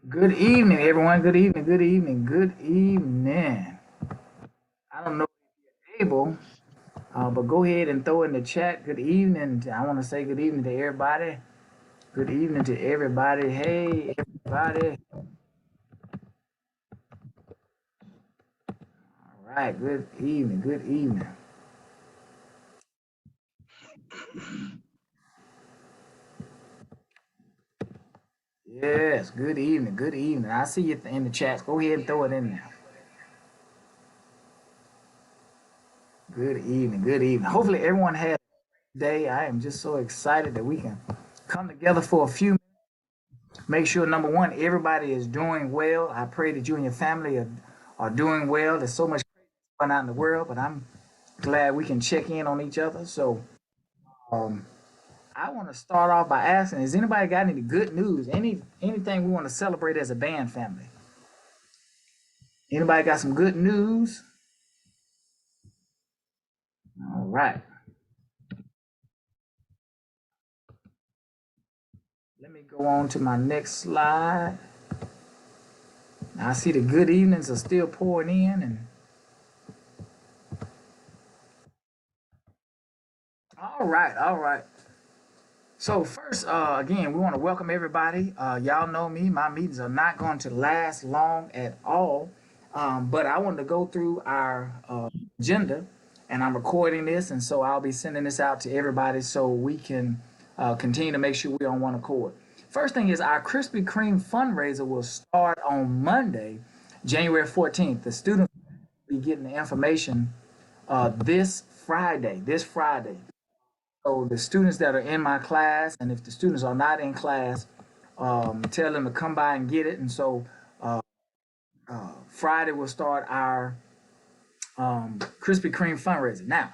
Good evening, everyone. Good evening. Good evening. Good evening. I don't know if you're able, but go ahead and throw in the chat. Good evening. I want to say good evening to everybody. Good evening to everybody. Hey, everybody. All right. Good evening. Good evening. Yes. Good evening. Good evening. I see you in the chats. Go ahead and throw it in there. Good evening. Good evening. Hopefully, everyone had a day. I am just so excited that we can come together for a few. Make sure number one, everybody is doing well. I pray that you and your family are doing well. There's so much going on in the world, but I'm glad we can check in on each other. So um, I want to start off by asking: has anybody got any good news? Anything we want to celebrate as a band family? Anybody got some good news? All right. Let me go on to my next slide. Now, I see the good evenings are still pouring in, and all right, all right. So first, again, we want to welcome everybody. Y'all know me; my meetings are not going to last long at all. But I wanted to go through our agenda, and I'm recording this, and so I'll be sending this out to everybody so we can continue to make sure we're on one accord. First thing is our Krispy Kreme fundraiser will start on Monday, January 14th. The students will be getting the information this Friday. This Friday. So the students that are in my class, and if the students are not in class, tell them to come by and get it. And so Friday we'll start our Krispy Kreme fundraiser. Now,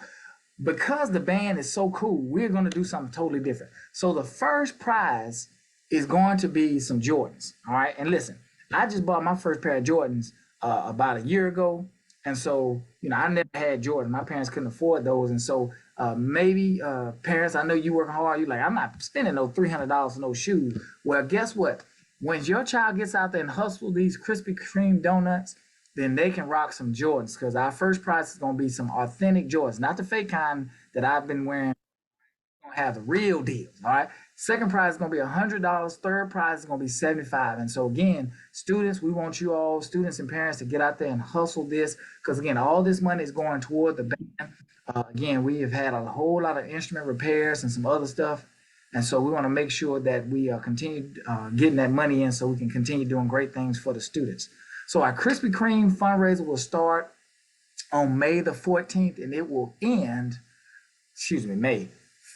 because the band is so cool, we're going to do something totally different. So the first prize is going to be some Jordans. All right. And listen, I just bought my first pair of Jordans about a year ago. And so, I never had Jordan. My parents couldn't afford those. And so maybe parents, I know you working hard. You're like, I'm not spending no $300 on those shoes. Well, guess what? When your child gets out there and hustle these Krispy Kreme donuts, then they can rock some Jordans because our first prize is going to be some authentic Jordans, not the fake kind that I've been wearing. We're going to have the real deals. All right. Second prize is going to be $100. Third prize is going to be 75. And so again, students, we want you all, students and parents, to get out there and hustle this because again, all this money is going toward the band. Again, we have had a whole lot of instrument repairs and some other stuff. And so we want to make sure that we continue getting that money in so we can continue doing great things for the students. So our Krispy Kreme fundraiser will start on May the 14th and it will end, excuse me,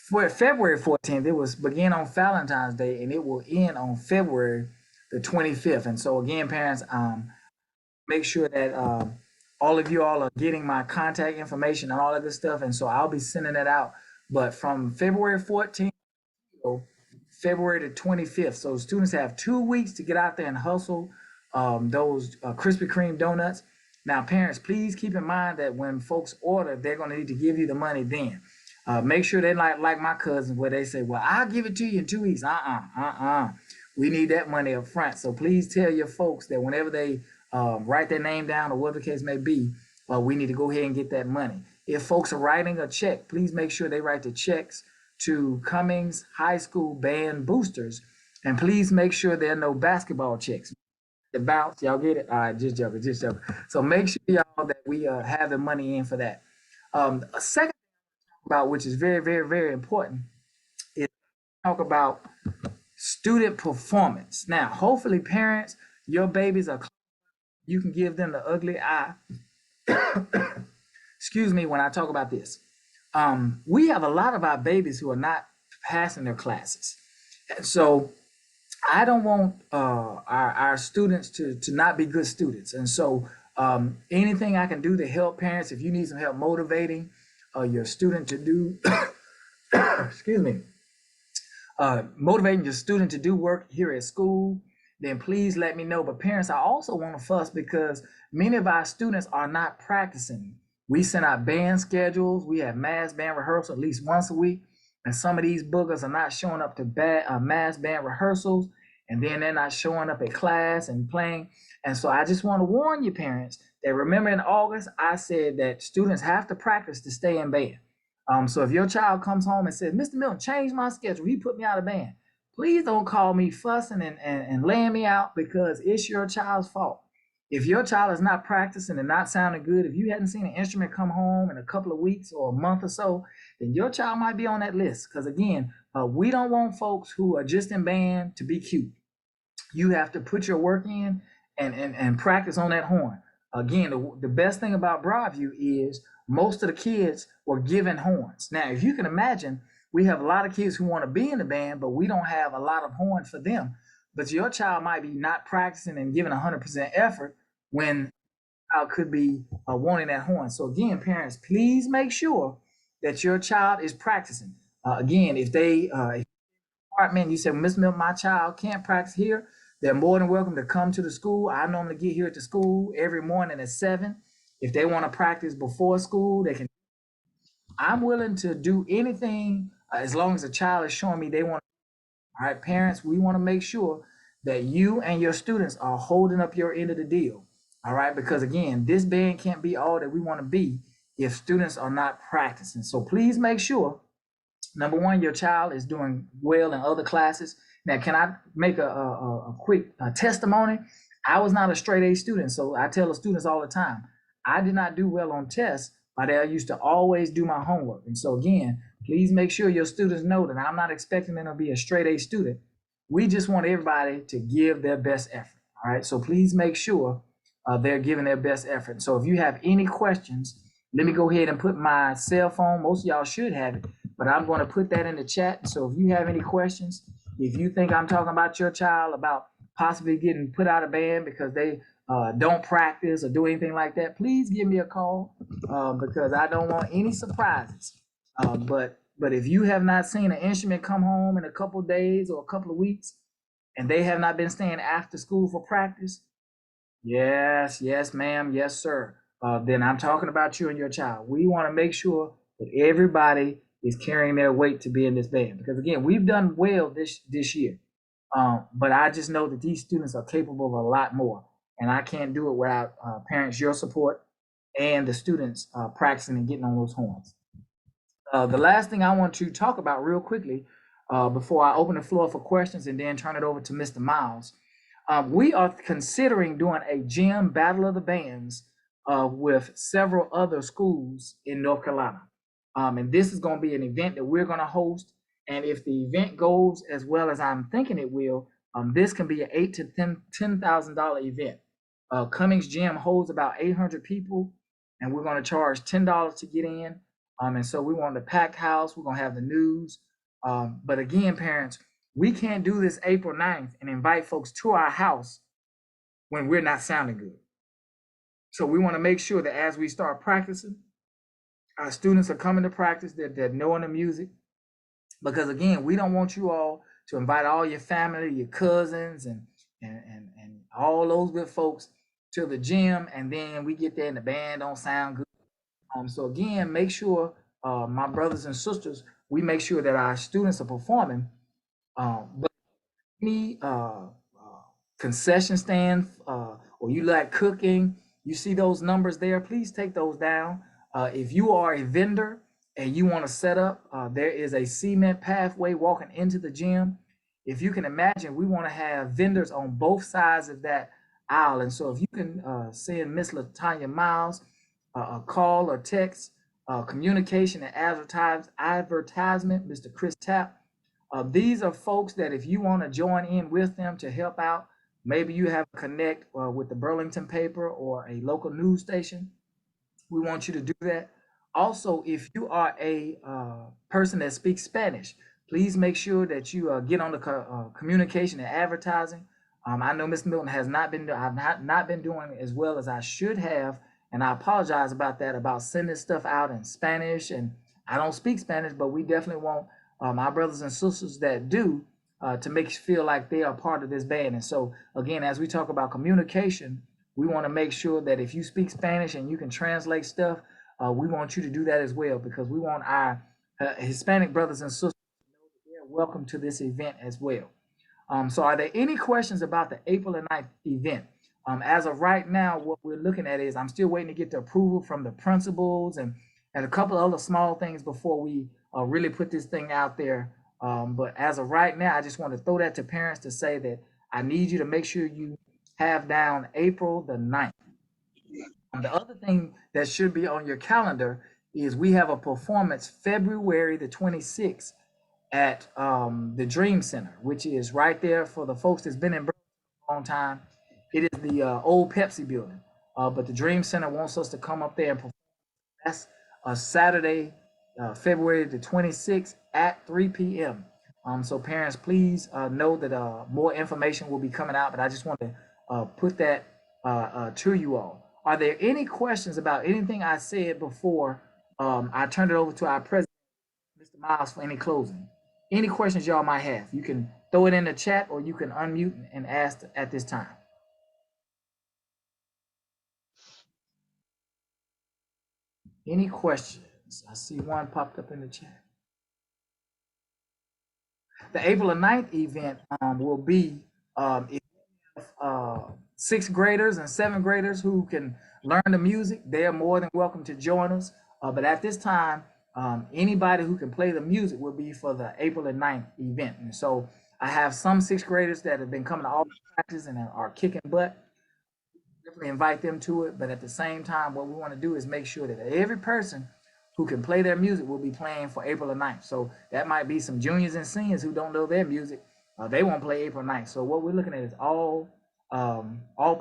for February 14th. It was begin on Valentine's Day and it will end on February the 25th. And so again, parents, make sure that all of you all are getting my contact information and all of this stuff. And so I'll be sending it out. But from February 14th to February the 25th. So students have 2 weeks to get out there and hustle those Krispy Kreme donuts. Now, parents, please keep in mind that when folks order, they're going to need to give you the money then. Make sure they're like my cousins where they say, well, I'll give it to you in 2 weeks. We need that money up front. So please tell your folks that whenever they write their name down or whatever the case may be, we need to go ahead and get that money. If folks are writing a check, please make sure they write the checks to Cummings High School Band Boosters. And please make sure there are no basketball checks. The bounce, y'all get it? All right, just joking, just joking. So make sure y'all that we have the money in for that. A second about which is very, very, very important is talk about student performance. Now, hopefully, parents, your babies are, you can give them the ugly eye. Excuse me when I talk about this. We have a lot of our babies who are not passing their classes. And so I don't want our students to not be good students. And so anything I can do to help parents, if you need some help motivating your student to do, excuse me, motivating your student to do work here at school, then please let me know. But parents, I also want to fuss because many of our students are not practicing. We send out band schedules. We have mass band rehearsal at least once a week. and some of these boogers are not showing up to mass band rehearsals, and then they're not showing up at class and playing. And so I just want to warn you, parents, that remember in August, I said that students have to practice to stay in band. So if your child comes home and says, Mr. Milton, change my schedule, he put me out of band, please don't call me fussing and laying me out, because it's your child's fault. If your child is not practicing and not sounding good, if you hadn't seen an instrument come home in a couple of weeks or a month or so, then your child might be on that list. Because again, we don't want folks who are just in band to be cute. You have to put your work in and practice on that horn. Again, the best thing about Broadview is most of the kids were given horns. Now, if you can imagine, we have a lot of kids who want to be in the band, but we don't have a lot of horns for them. But your child might be not practicing and giving 100% effort when child could be wanting that horn. So again, parents, please make sure that your child is practicing. Again, if department, you said, Miss Milton, my child can't practice here, they're more than welcome to come to the school. I normally get here at the school every morning at 7. If they want to practice before school, they can. I'm willing to do anything as long as the child is showing me they want. All right, parents, we want to make sure that you and your students are holding up your end of the deal. All right, because again, this band can't be all that we want to be if students are not practicing. So please make sure, number one, your child is doing well in other classes. Now, can I make a quick testimony? I was not a straight A student, so I tell the students all the time, I did not do well on tests, but I used to always do my homework. And so again, please make sure your students know that I'm not expecting them to be a straight A student. We just want everybody to give their best effort. All right, so please make sure they're giving their best effort. So if you have any questions, let me go ahead and put my cell phone. Most of y'all should have it, but I'm going to put that in the chat. So if you have any questions, if you think I'm talking about your child, about possibly getting put out of band because they don't practice or do anything like that, please give me a call, because I don't want any surprises. But if you have not seen an instrument come home in a couple of days or a couple of weeks, and they have not been staying after school for practice, yes, yes, ma'am, yes, sir, then I'm talking about you and your child. We want to make sure that everybody is carrying their weight to be in this band, because again, we've done well this year, but I just know that these students are capable of a lot more, and I can't do it without parents, your support, and the students practicing and getting on those horns. The last thing I want to talk about real quickly before I open the floor for questions and then turn it over to Mr. Miles, we are considering doing a gym battle of the bands with several other schools in North Carolina. And this is going to be an event that we're going to host. And if the event goes as well as I'm thinking it will, this can be an $8,000 to $10,000 event. Cummings Gym holds about 800 people, and we're going to charge $10 to get in. And so we want the packed house. We're going to have the news. But again, parents, we can't do this April 9th and invite folks to our house when we're not sounding good. So we want to make sure that as we start practicing, our students are coming to practice, they're knowing the music. Because again, we don't want you all to invite all your family, your cousins, and all those good folks to the gym, and then we get there and the band don't sound good. So again, make sure, my brothers and sisters, we make sure that our students are performing. But any concession stand, or you like cooking, you see those numbers there, please take those down. If you are a vendor and you want to set up, there is a cement pathway walking into the gym. If you can imagine, we want to have vendors on both sides of that aisle. And so if you can send Miss Latanya Miles a call or text, communication and advertisement, Mr. Chris Tapp. These are folks that if you want to join in with them to help out, maybe you have a connect with the Burlington paper or a local news station, we want you to do that. Also, if you are a person that speaks Spanish, please make sure that you get on the communication and advertising. I know Ms. Milton has not been, I've not been doing as well as I should have, and I apologize about that, about sending stuff out in Spanish. And I don't speak Spanish, but we definitely want my brothers and sisters that do to make you feel like they are part of this band. And so, again, as we talk about communication, we want to make sure that if you speak Spanish and you can translate stuff, we want you to do that as well, because we want our Hispanic brothers and sisters welcome to this event as well. So are there any questions about the April the 9th event? As of right now, what we're looking at is I'm still waiting to get the approval from the principals and a couple of other small things before we really put this thing out there. But as of right now, I just want to throw that to parents to say that I need you to make sure you have down April the 9th. The other thing that should be on your calendar is we have a performance February the 26th at the Dream Center, which is right there for the folks that's been in Birmingham for a long time. It is the old Pepsi building, but the Dream Center wants us to come up there and perform. That's Saturday, February the 26th at 3 p.m. So parents, please know that more information will be coming out, but I just want to put that to you all. Are there any questions about anything I said before I turned it over to our president, Mr. Miles, for any closing? Any questions y'all might have, you can throw it in the chat or you can unmute and ask at this time. Any questions? I see one popped up in the chat. The April the 9th event will be sixth graders and seventh graders who can learn the music. They're more than welcome to join us. But at this time, anybody who can play the music will be for the April the 9th event. And so I have some sixth graders that have been coming to all the practice and are kicking butt. Definitely invite them to it. But at the same time, what we want to do is make sure that every person who can play their music will be playing for April the 9th. So that might be some juniors and seniors who don't know their music. They won't play April 9th. So what we're looking at is all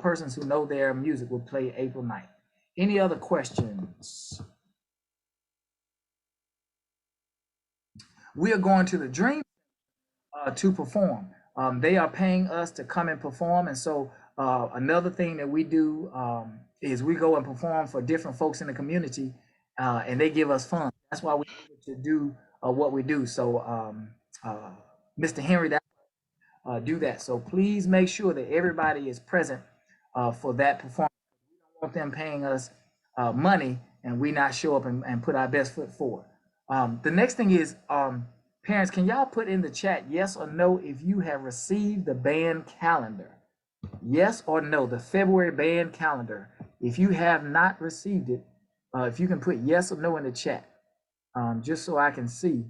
persons who know their music will play April 9th. Any other questions? We are going to the Dream to perform. They are paying us to come and perform. And so another thing that we do is we go and perform for different folks in the community and they give us funds. That's why we're able to do what we do. So Mr. Henry, that do that. So please make sure that everybody is present for that performance. We don't want them paying us money and we not show up and put our best foot forward. The next thing is, parents, can y'all put in the chat yes or no if you have received the band calendar? Yes or no, the February band calendar. If you have not received it, if you can put yes or no in the chat, just so I can see.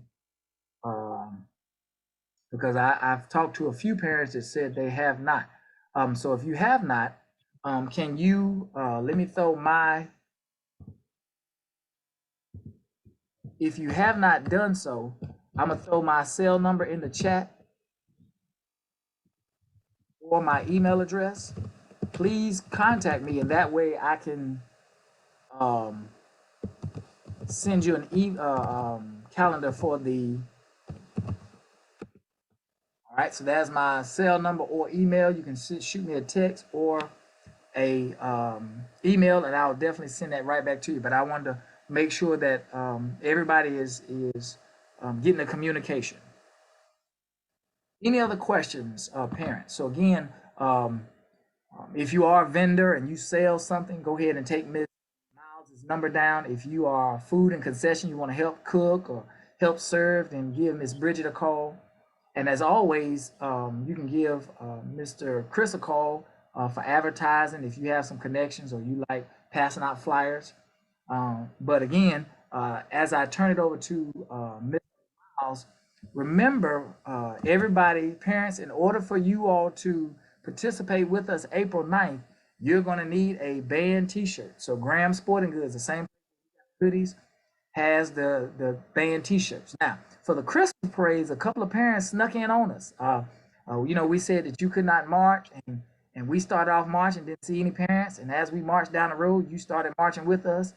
Because I've talked to a few parents that said they have not. So if you have not, can you, let me throw my, if you have not done so, I'm gonna throw my cell number in the chat or my email address. Please contact me and that way I can send you an calendar for the, all right, so that's my cell number or email. You can shoot me a text or a email and I'll definitely send that right back to you. But I wanted to make sure that everybody is getting the communication. Any other questions, parents? So again, if you are a vendor and you sell something, go ahead and take Ms. Miles' number down. If you are food and concession, you want to help cook or help serve, then give Ms. Bridget a call. And as always, you can give Mr. Chris a call for advertising if you have some connections or you like passing out flyers. But again, as I turn it over to Mr. Miles, remember everybody, parents, in order for you all to participate with us April 9th, you're going to need a band t-shirt. So Graham Sporting Goods, the same goodies, has the band t-shirts. Now, for the Christmas parades, a couple of parents snuck in on us. You know, we said that you could not march, and we started off marching, didn't see any parents. And as we marched down the road, you started marching with us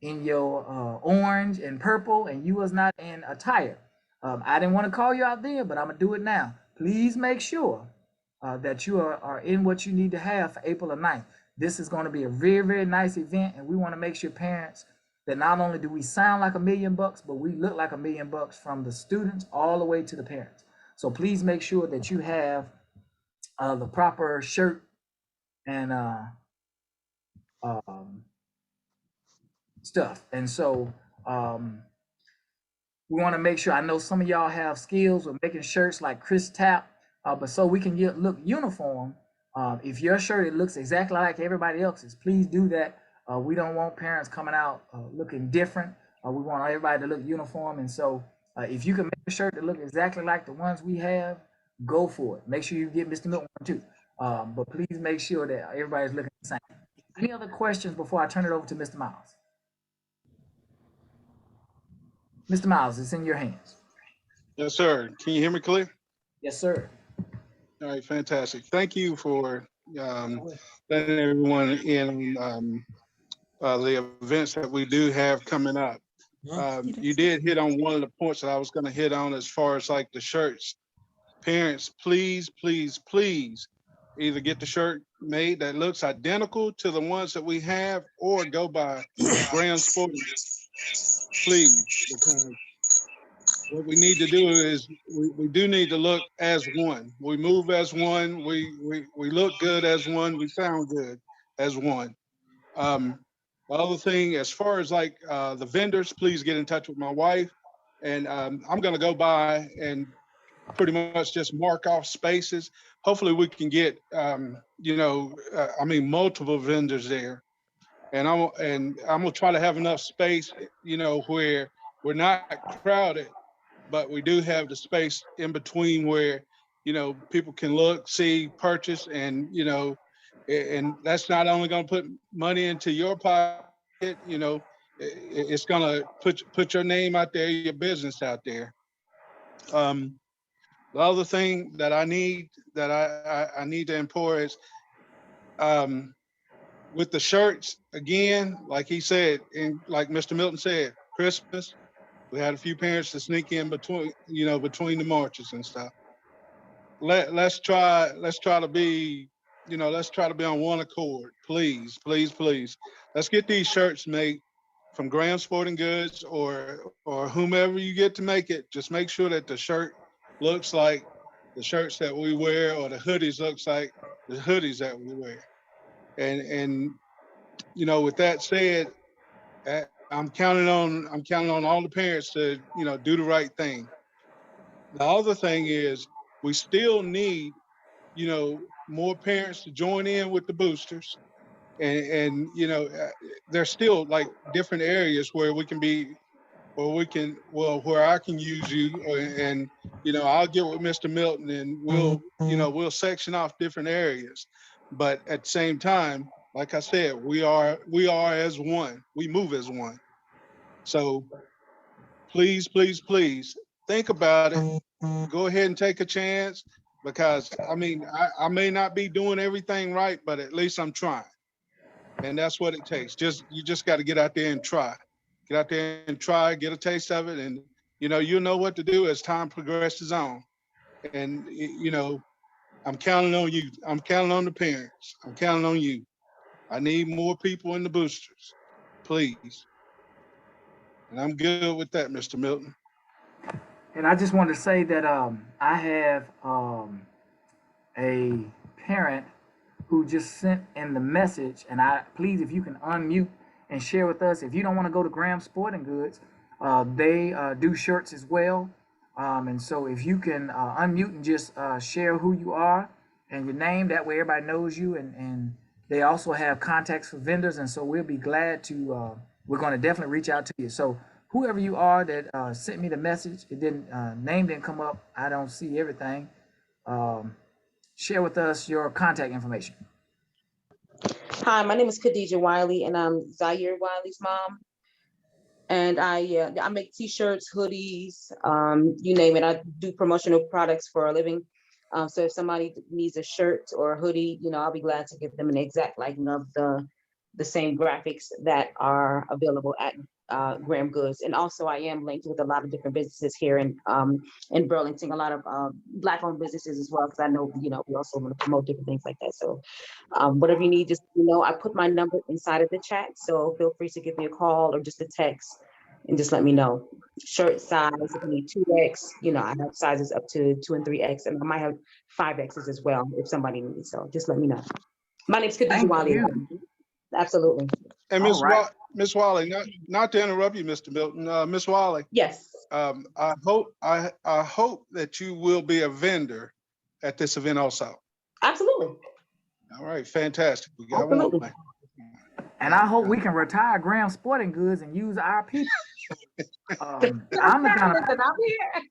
in your orange and purple, and you was not in attire. I didn't want to call you out there, but I'm gonna do it now. Please make sure that you are in what you need to have for April the 9th. This is going to be a very, very nice event, and we want to make sure parents that not only do we sound like $1,000,000, but we look like $1,000,000 from the students all the way to the parents. So please make sure that you have the proper shirt and stuff. And so We want to make sure, I know some of y'all have skills with making shirts like Chris Tap, but so we can look uniform. If your shirt, it looks exactly like everybody else's, please do that. We don't want parents coming out looking different. We want everybody to look uniform. And so if you can make a shirt that look exactly like the ones we have, go for it. Make sure you get Mr. Milton one too. But please make sure that everybody's looking the same. Any other questions before I turn it over to Mr. Miles? Mr. Miles, it's in your hands. Yes, sir. Can you hear me clear? Yes, sir. All right, fantastic. Thank you for letting everyone in the events that we do have coming up. You did hit on one of the points that I was going to hit on as far as like the shirts. Parents, please, please, please either get the shirt made that looks identical to the ones that we have or go by Graham Sporting, please, because what we need to do is we do need to look as one. We move as one. We look good as one. We sound good as one. The other thing, as far as like the vendors, please get in touch with my wife, and I'm going to go by and pretty much just mark off spaces. Hopefully, we can get multiple vendors there, and I'm gonna try to have enough space, where we're not crowded, but we do have the space in between where, people can look, see, purchase, and, and that's not only going to put money into your pocket, it's going to put your name out there, your business out there. The other thing that I need to import is, with the shirts, again, like he said, and like Mr. Milton said, Christmas, we had a few parents to sneak in between the marches and stuff. Let's try to be, let's try to be on one accord, please, please, please. Let's get these shirts made from Graham Sporting Goods or whomever you get to make it. Just make sure that the shirt looks like the shirts that we wear, or the hoodies looks like the hoodies that we wear. And with that said, I'm counting on all the parents to, do the right thing. The other thing is we still need, more parents to join in with the boosters. And there's still like different areas where we can be, where I can use you, and, I'll get with Mr. Milton and we'll section off different areas. But at the same time, like I said, we are as one, we move as one. So please, please, please think about it. Go ahead and take a chance, because I mean, I may not be doing everything right, but at least I'm trying. And that's what it takes. You just got to get out there and try. Get out there and try, get a taste of it, and you'll know what to do as time progresses on. And I'm counting on you. I'm counting on the parents. I'm counting on you. I need more people in the boosters, please. And I'm good with that, Mr. Milton. And I just want to say that I have a parent who just sent in the message, and I please, if you can unmute and share with us. If you don't want to go to Graham Sporting Goods, they do shirts as well. And so if you can unmute and just share who you are and your name, that way everybody knows you. And they also have contacts for vendors, and so we'll be glad to. We're going to definitely reach out to you. So whoever you are that sent me the message, it didn't name didn't come up. I don't see everything. Share with us your contact information. Hi, my name is Khadija Wiley, and I'm Zaire Wiley's mom. And I make T-shirts, hoodies, you name it. I do promotional products for a living. So if somebody needs a shirt or a hoodie, I'll be glad to give them an exact liking of the same graphics that are available at Graham Goods. And also I am linked with a lot of different businesses here in Burlington, a lot of Black-owned businesses as well, because I know, we also want to promote different things like that. So whatever you need, just, I put my number inside of the chat. So feel free to give me a call or just a text and just let me know. Shirt size, if you need 2X, I have sizes up to 2 and 3X, and I might have 5Xs as well if somebody needs. So just let me know. My name's Khadija Wiley. Absolutely. And Miss Wiley, not to interrupt you, Mr. Milton, Miss Wiley. Yes. I hope that you will be a vendor at this event also. Absolutely. All right, fantastic. We got one. Absolutely. And I hope we can retire Graham Sporting Goods and use our people. I'm the kind of Listen, I'm here.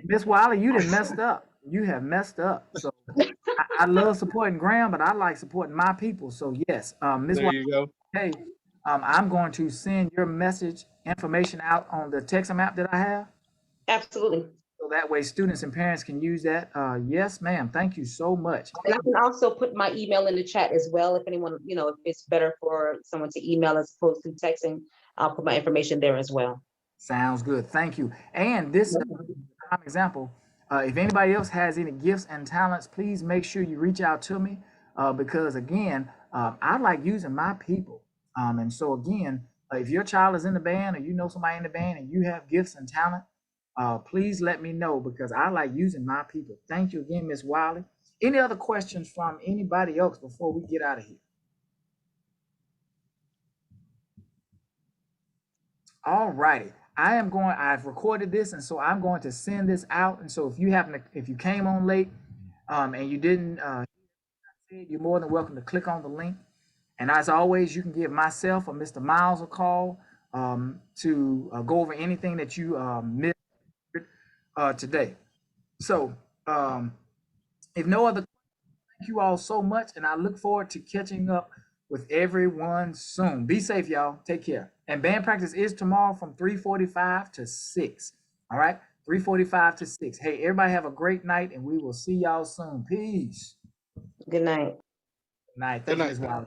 Miss Wiley, you done messed up. You have messed up. So I love supporting Graham, but I like supporting my people. So yes, Miss There Wiley, you go. hey, I'm going to send your message information out on the Texam app that I have. Absolutely. So that way students and parents can use that. Yes, ma'am. Thank you so much. And I can also put my email in the chat as well. If anyone, if it's better for someone to email as opposed to texting, I'll put my information there as well. Sounds good. Thank you. And this prime example, if anybody else has any gifts and talents, please make sure you reach out to me because again, I like using my people. And so again, if your child is in the band or you know somebody in the band and you have gifts and talent, please let me know because I like using my people. Thank you again, Miss Wiley. Any other questions from anybody else before we get out of here? All righty. I've recorded this, and so I'm going to send this out. And so if you came on late and you didn't, you're more than welcome to click on the link. And as always, you can give myself or Mr. Miles a call to go over anything that you missed today. So if no other, thank you all so much, and I look forward to catching up with everyone soon. Be safe, y'all. Take care. And band practice is tomorrow from 3:45 to 6. All right, 3:45 to 6. Hey, everybody have a great night, and we will see y'all soon. Peace. Good night. Good night. Good Thank you, night. Ms. Wiley.